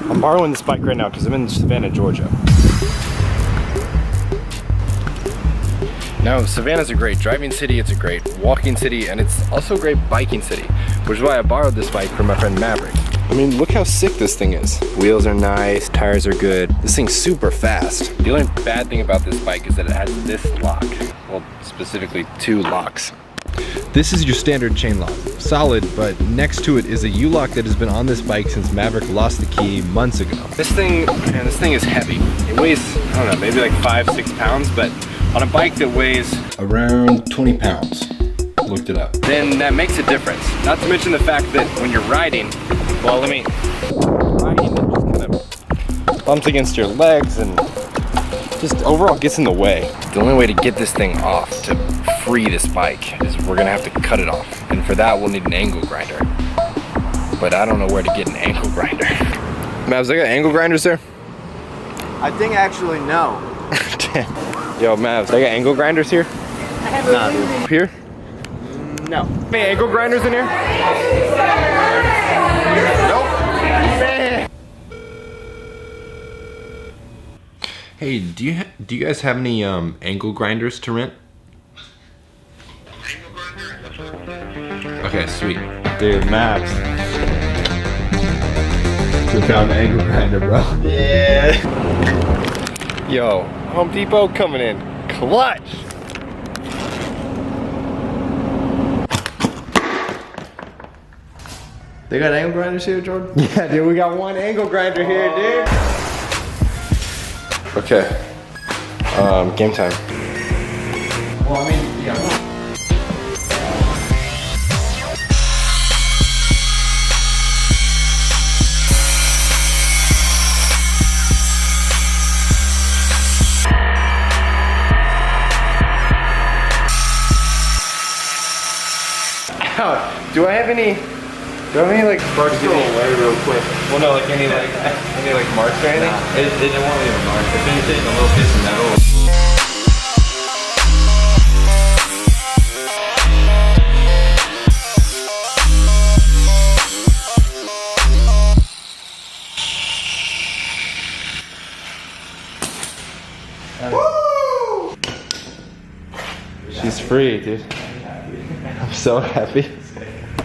I'm borrowing this bike right now because I'm in Savannah, Georgia. Now, Savannah's a great driving city, it's a great walking city, and it's also a great biking city, which is why I borrowed this bike from my friend Maverick. I mean, look how sick this thing is. Wheels are nice, tires are good. This thing's super fast. The only bad thing about this bike is that it has this lock. Well, specifically 2 locks. This is your standard chain lock. Solid, but next to it is a U-lock that has been on this bike since Maverick lost the key months ago. This thing, man, this thing is heavy. It weighs, I don't know, maybe like 5-6 pounds, but on a bike that weighs around 20 pounds, looked it up, then that makes a difference. Not to mention the fact that when you're riding, well, riding, it just kind of bumps against your legs and just overall gets in the way. The only way to get this thing off, to free this bike, is we're gonna have to cut it off. And for that, we'll need an angle grinder. But I don't know where to get an angle grinder. Mavs, they got angle grinders there? I think actually no. Damn. Yo, Mavs, they got angle grinders here? Nah. Here? No. Any angle grinders in here? Nope. Man. Hey, do you guys have any angle grinders to rent? Okay, sweet. Dude, Mavs. We found an angle grinder, bro. Yeah. Yo, Home Depot coming in clutch. They got angle grinders here, Jordan? Yeah, dude, we got one angle grinder here, dude. Okay. Game time. Well, I mean, yeah. Do I have any like marks? Go away real quick. Well, no, like any marks or anything? Nah, it didn't want me to mark. If anything, a little piece of metal. Woo! She's free, dude. I'm so happy.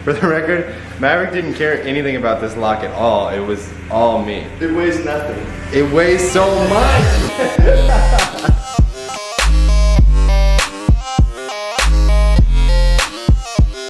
For the record, Maverick didn't care anything about this lock at all. It was all me. It weighs nothing. It weighs so much.